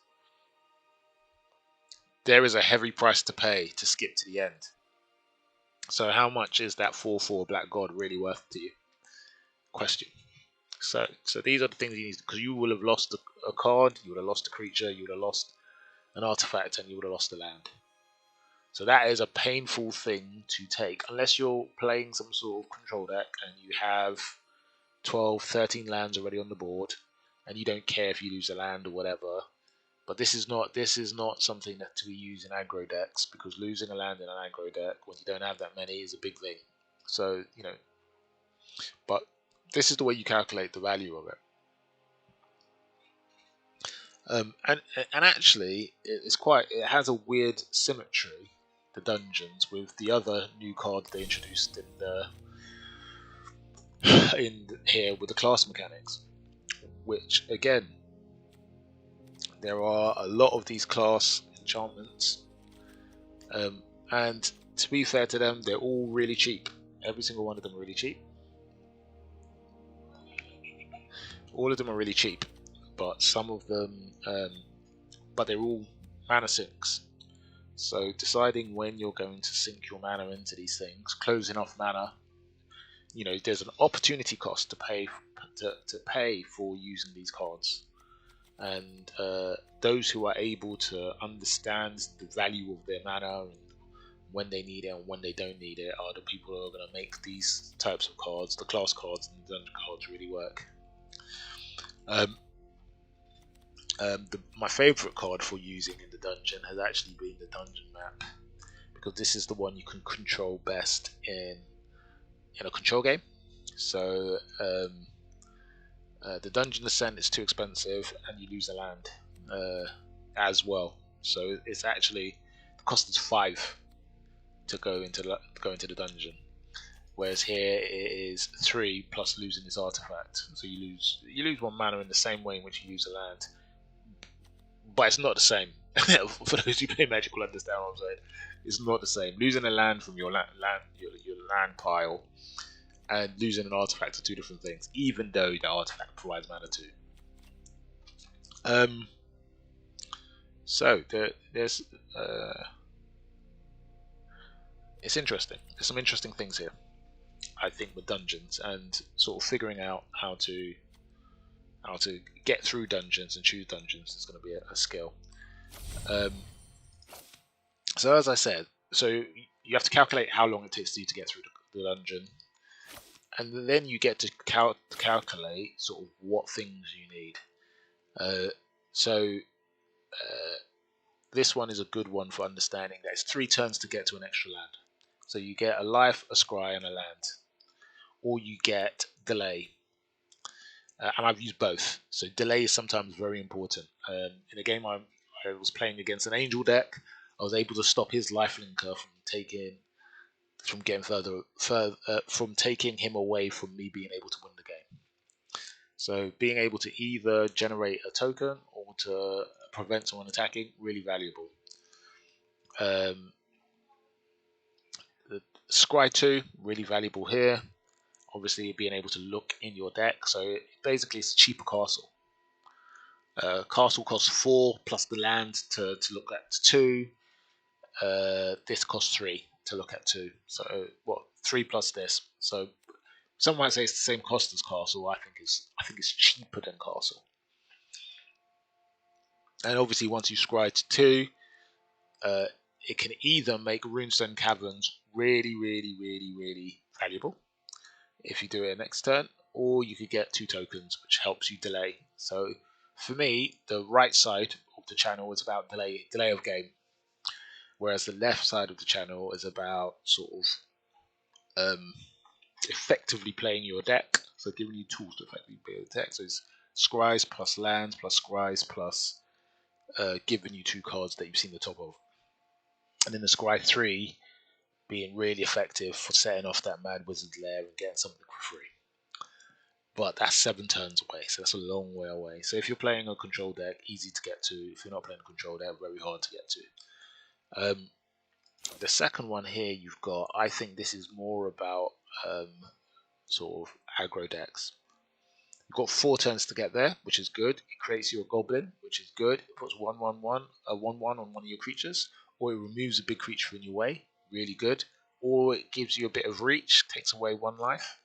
there is a heavy price to pay to skip to the end. So how much is that 4/4 Black God really worth to you? Question. So these are the things you need, because you will have lost a card, you would have lost a creature, you would have lost an artifact, and you would have lost a land. So that is a painful thing to take, unless you're playing some sort of control deck and you have 12, 13 lands already on the board, and you don't care if you lose a land or whatever. But this is not something that to be used in aggro decks, because losing a land in an aggro deck when you don't have that many is a big thing. So, but this is the way you calculate the value of it. And actually, it has a weird symmetry, the dungeons, with the other new card they introduced in here with the class mechanics, which again, there are a lot of these class enchantments, and to be fair to them, they're all really cheap. Every single one of them are really cheap. All of them are really cheap, but some of them, but they're all mana sinks. So deciding when you're going to sink your mana into these things, closing off mana, there's an opportunity cost to pay for using these cards. And those who are able to understand the value of their mana and when they need it and when they don't need it are the people who are going to make these types of cards, the class cards and the dungeon cards, really work. My favourite card for using in the dungeon has actually been the dungeon map, because this is the one you can control best in a control game. So the dungeon ascent is too expensive and you lose a land as well. So it's actually, the cost is 5 to go into the dungeon, whereas here it is 3 plus losing this artifact. So you lose 1 mana in the same way in which you lose a land, but it's not the same. For those who play Magic will understand what I'm saying. It's not the same. Losing a land from your land pile and losing an artifact are 2 different things, even though the artifact provides mana too. So there's it's interesting. There's some interesting things here, I think, with dungeons and sort of figuring out how to get through dungeons and choose dungeons is going to be a skill. So as I said, so you have to calculate how long it takes you to get through the dungeon. and then you get to calculate sort of what things you need. So this one is a good one for understanding that it's 3 turns to get to an extra land. So you get a life, a scry, and a land, or you get delay. And I've used both. So delay is sometimes very important. In a game I was playing against an angel deck, I was able to stop his lifelinker from getting from taking him away from me being able to win the game. So being able to either generate a token or to prevent someone attacking, really valuable. The Scry 2, really valuable here. Obviously being able to look in your deck. So basically it's a cheaper castle. Castle costs 4 plus the land to look at 2. This costs 3 to look at 2. So 3 plus this. So some might say it's the same cost as castle. I think it's cheaper than castle. And obviously once you scry to 2, it can either make Runestone Caverns really, really, really, really valuable if you do it next turn, or you could get 2 tokens, which helps you delay. So for me, the right side of the channel is about delay of game, whereas the left side of the channel is about sort of effectively playing your deck, so giving you tools to effectively play your deck. So it's scries plus lands plus scries plus giving you 2 cards that you've seen the top of. And then the Scry 3 being really effective for setting off that Mad Wizard's Lair and getting something for free. But that's 7 turns away, so that's a long way away. So if you're playing a control deck, easy to get to. If you're not playing a control deck, very hard to get to. The second one here you've got, I think this is more about sort of aggro decks. You've got 4 turns to get there, which is good. It creates you a goblin, which is good. It puts 1/1 on one of your creatures, or it removes a big creature in your way, really good. Or it gives you a bit of reach, takes away 1 life.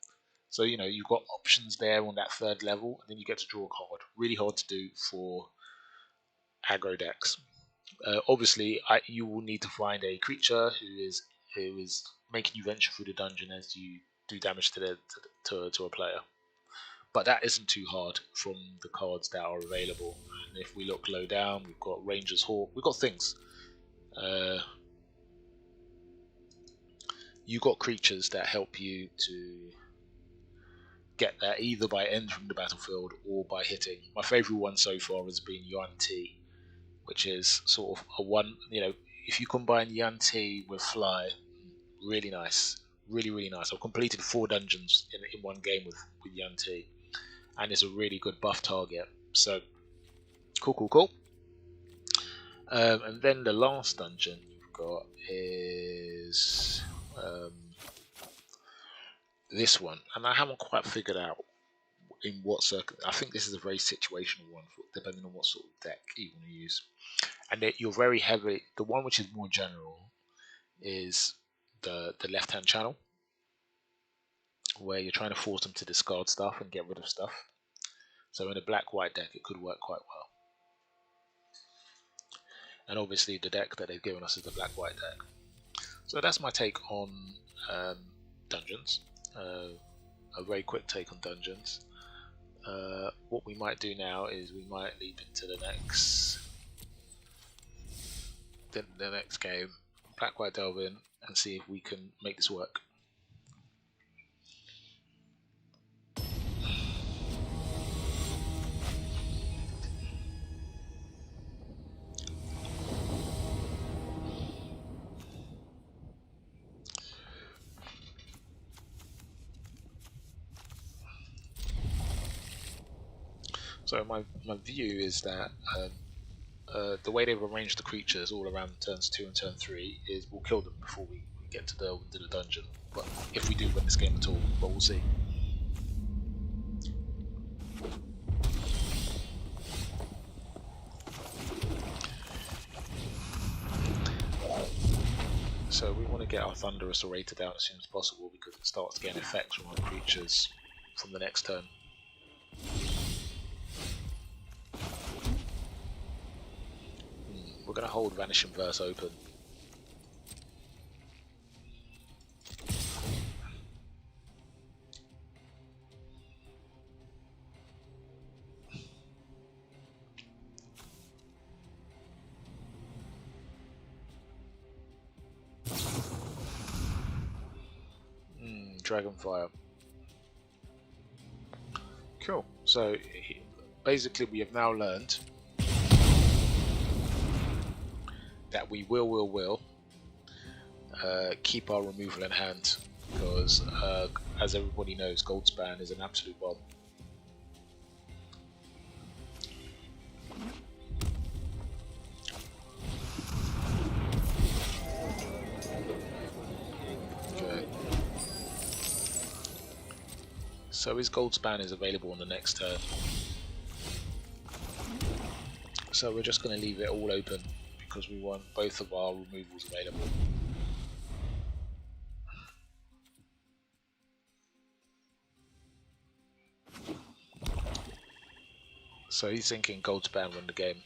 So you've got options there on that 3rd level, and then you get to draw a card. Really hard to do for aggro decks. Obviously, you will need to find a creature who is making you venture through the dungeon as you do damage to a player. But that isn't too hard from the cards that are available. And if we look low down, we've got Ranger's Hawk. We've got things. You've got creatures that help you to get there either by entering the battlefield or by hitting. My favourite one so far has been Yuan Ti, which is sort of a one. If you combine Yuan Ti with Fly, really nice, really, really nice. I've completed 4 dungeons in one game with Yuan Ti, and it's a really good buff target. So cool. And then the last dungeon you've got is this one, and I haven't quite figured out in what I think this is a very situational one, depending on what sort of deck you want to use. And you're very heavy. The one which is more general is the left-hand channel, where you're trying to force them to discard stuff and get rid of stuff. So in a black-white deck, it could work quite well. And obviously, the deck that they've given us is the black-white deck. So that's my take on dungeons. A very quick take on dungeons. What we might do now is we might leap into the next game, Black White Delve in, and see if we can make this work. So my view is that the way they've arranged the creatures all around turns 2 and turn 3 is we'll kill them before we get to the dungeon. But if we do win this game at all, but we'll see. So we want to get our Thunderous Orator down as soon as possible because it starts getting effects from our creatures from the next turn. We're going to hold Vanishing Verse open. Dragonfire. Cool. So basically we have now learned that we will keep our removal in hand, because as everybody knows, Goldspan is an absolute bomb. Okay. So his Goldspan is available on the next turn. So we're just going to leave it all open because we want both of our removals available. So he's thinking Goldspan win the game.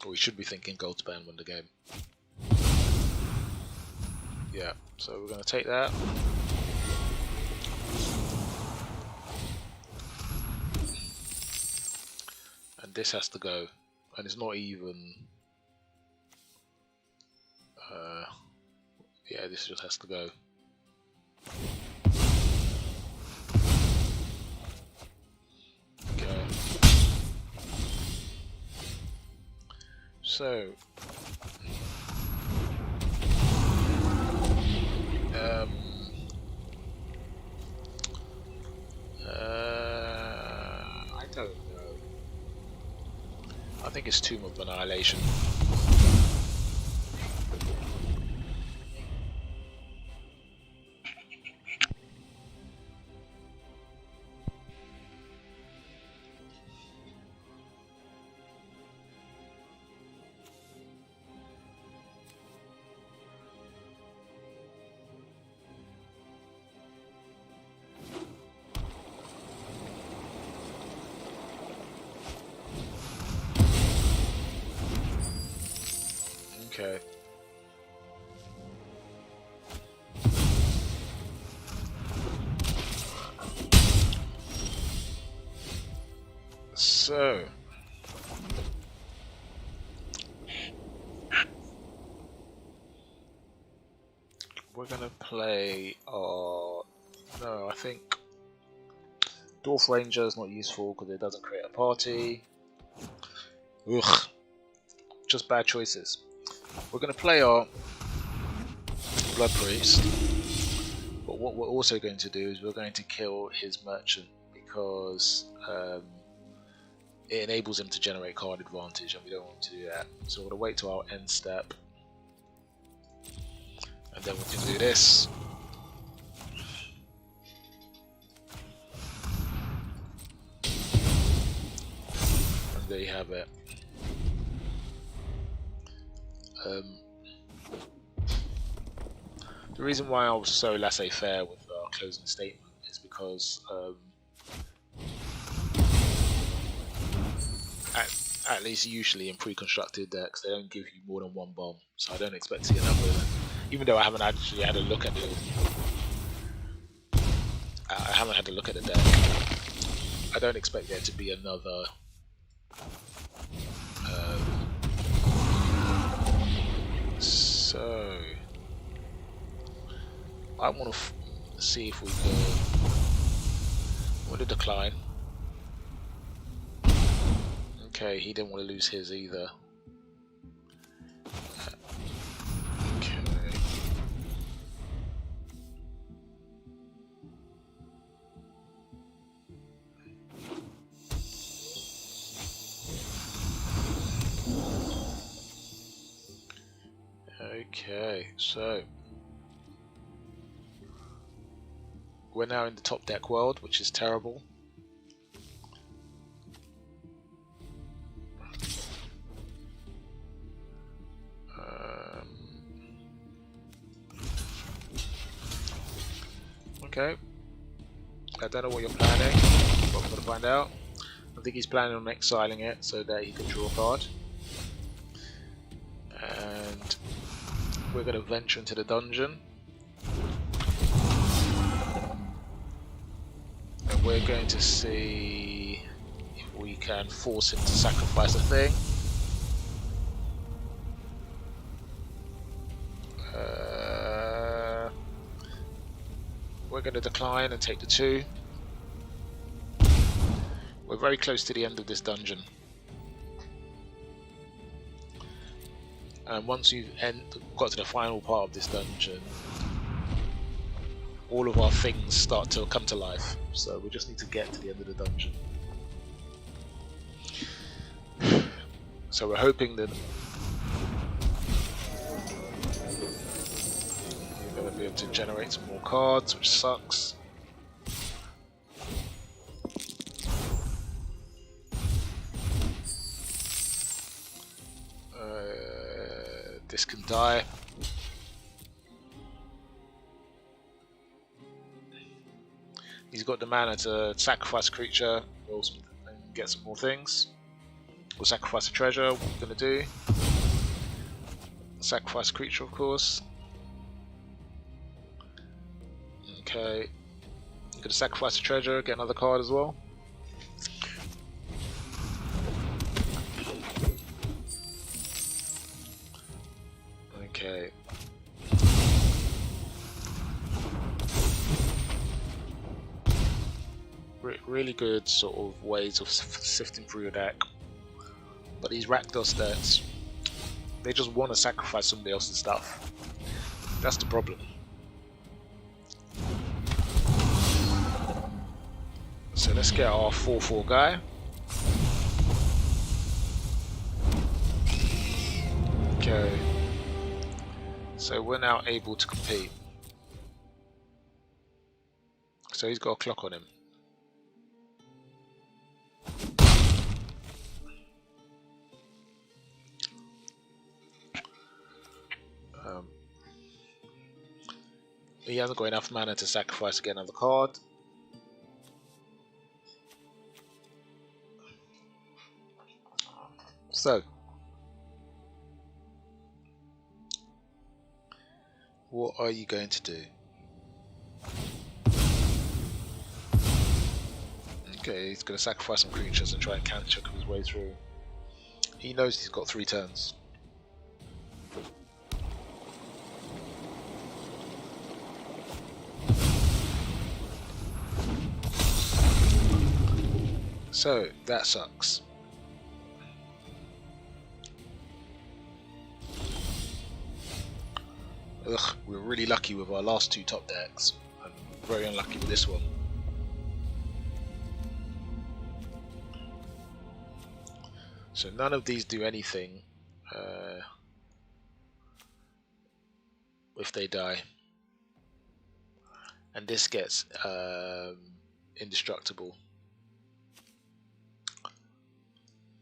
Or we should be thinking Goldspan win the game. Yeah, so we're going to take that. And this has to go. And it's not even... yeah, this just has to go. Okay. So... I don't know. I think it's Tomb of Annihilation. Okay. So we're gonna play our... No, I think Dwarf Ranger is not useful because it doesn't create a party. Ugh. Just bad choices. We're going to play our Blood Priest, but what we're also going to do is we're going to kill his Merchant because it enables him to generate card advantage, and we don't want to do that. So we're going to wait till our end step, and then we can do this. And there you have it. The reason why I was so laissez-faire with our closing statement is because at least usually in pre-constructed decks they don't give you more than one bomb, so I don't expect to see another. Even though I haven't actually had a look at the deck, I don't expect there to be another. So I want to see if we can. Want to decline. Okay, he didn't want to lose his either. Okay. Okay, so we're now in the top deck world, which is terrible. Okay, I don't know what you're planning, but we're going to find out. I think he's planning on exiling it so that he can draw a card. And we're going to venture into the dungeon. And we're going to see if we can force him to sacrifice a thing. going to decline and take the 2. We're very close to the end of this dungeon. And once you've got to the final part of this dungeon, all of our things start to come to life. So we just need to get to the end of the dungeon. So we're hoping that you're going to be able to generate some more cards, which sucks. This can die. He's got the mana to sacrifice a creature and get some more things. We'll sacrifice a treasure. What we're going to do? Sacrifice a creature, of course. Okay. You're going to sacrifice a treasure, get another card as well. Okay. Really good sort of ways of sifting through your deck. But these Rakdos decks, they just want to sacrifice somebody else's stuff. That's the problem. So let's get our 4/4 guy. Okay. So we're now able to compete. So he's got a clock on him. He hasn't got enough mana to sacrifice to get another card. So, what are you going to do? Okay, he's going to sacrifice some creatures and try and counter his way through. He knows he's got 3 turns. So, that sucks. Ugh, we're really lucky with our last 2 top decks, and very unlucky with this one. So none of these do anything if they die. And this gets indestructible.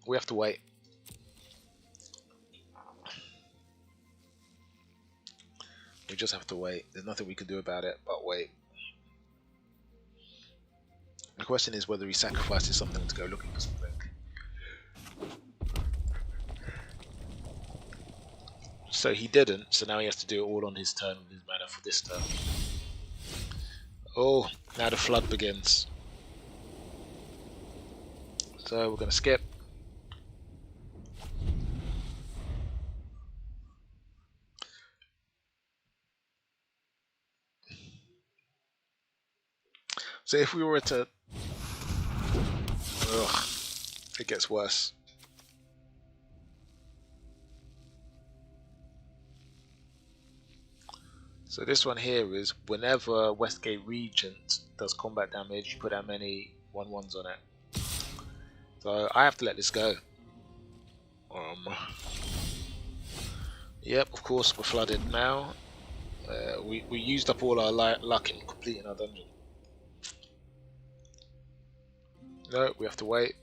We have to wait. We just have to wait. There's nothing we can do about it but wait. The question is whether he sacrifices something to go looking for something. So he didn't, so now he has to do it all on his turn with his mana for this turn. Oh, now the flood begins. So we're going to skip. So if we were to... Ugh, it gets worse. So this one here is whenever Westgate Regent does combat damage, you put how many 1/1s on it. So I have to let this go. Yep, of course we're flooded now. We used up all our luck in completing our dungeon. No, we have to wait.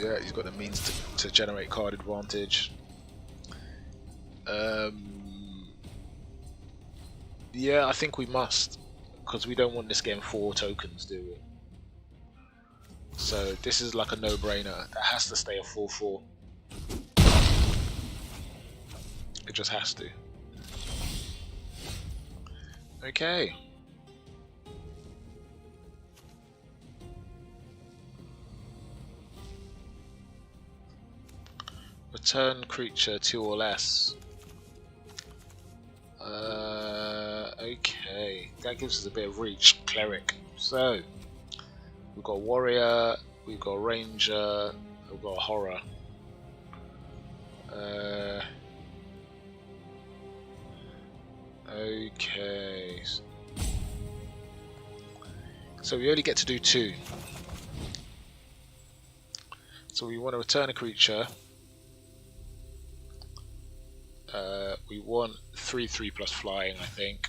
Yeah, he's got the means to generate card advantage. Yeah, I think we must, because we don't want this game 4 tokens, do we? So this is like a no-brainer. That has to stay a 4/4. It just has to. Okay. return creature 2 or less. Okay, that gives us a bit of reach. Cleric. So we've got warrior, we've got ranger, we've got horror. Okay. So we only get to do 2. So we want to return a creature. We want 3/3 plus flying, I think.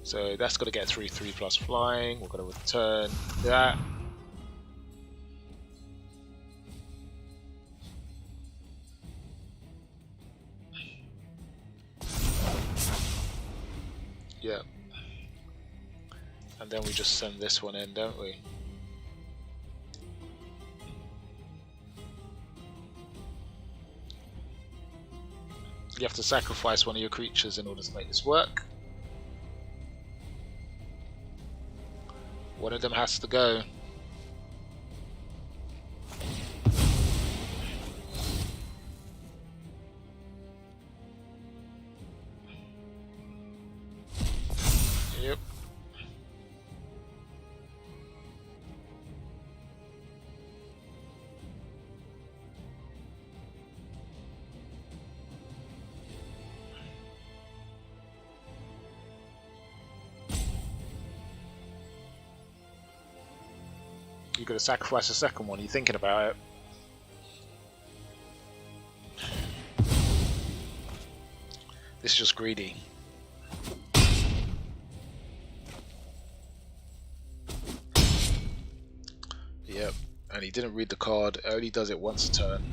So that's got to get 3/3 plus flying. We're going to return that. Yeah. And then we just send this one in, don't we? You have to sacrifice one of your creatures in order to make this work. One of them has to go. Yep. You've got to sacrifice a second one. You're thinking about it. This is just greedy. Yep, and he didn't read the card. Only does it once a turn.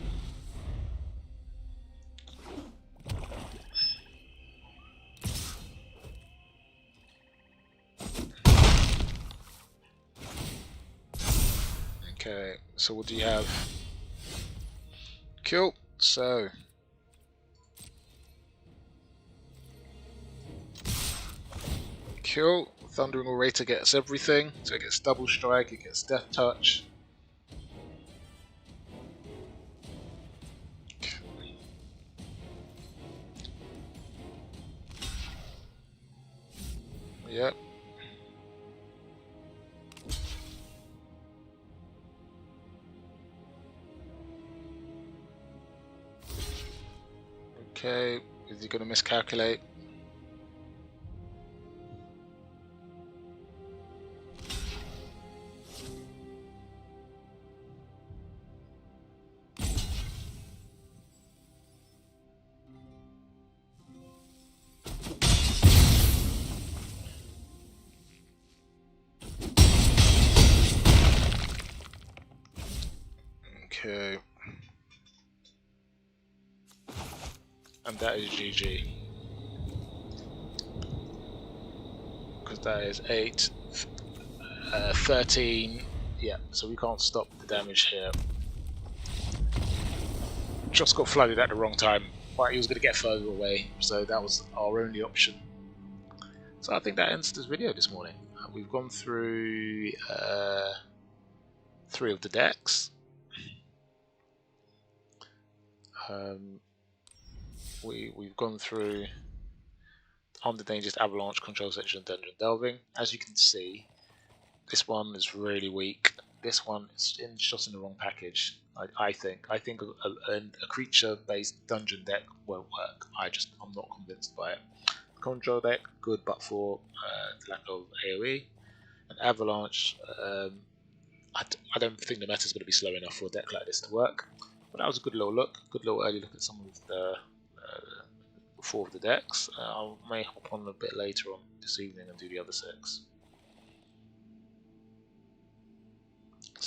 Okay, so what do you have? Cool. So cool. Thundering Orator gets everything. So it gets double strike, it gets death touch. Yep. Okay, is he going to miscalculate? Okay. And that is GG. Because that is 8, 13. Yeah, so we can't stop the damage here. Just got flooded at the wrong time. Right, he was going to get further away, so that was our only option. So I think that ends this video this morning. We've gone through 3 of the decks. We've gone through Armed and Dangerous, Avalanche, Control Section, and Dungeon Delving. As you can see, this one is really weak. This one is shot in the wrong package. I think a creature-based dungeon deck won't work. I'm not convinced by it. Control deck, good, but for the lack of AoE. And Avalanche, I don't think the meta is going to be slow enough for a deck like this to work. But that was a good little look, good little early look at some of the 4 of the decks. I may hop on a bit later on this evening and do the other 6.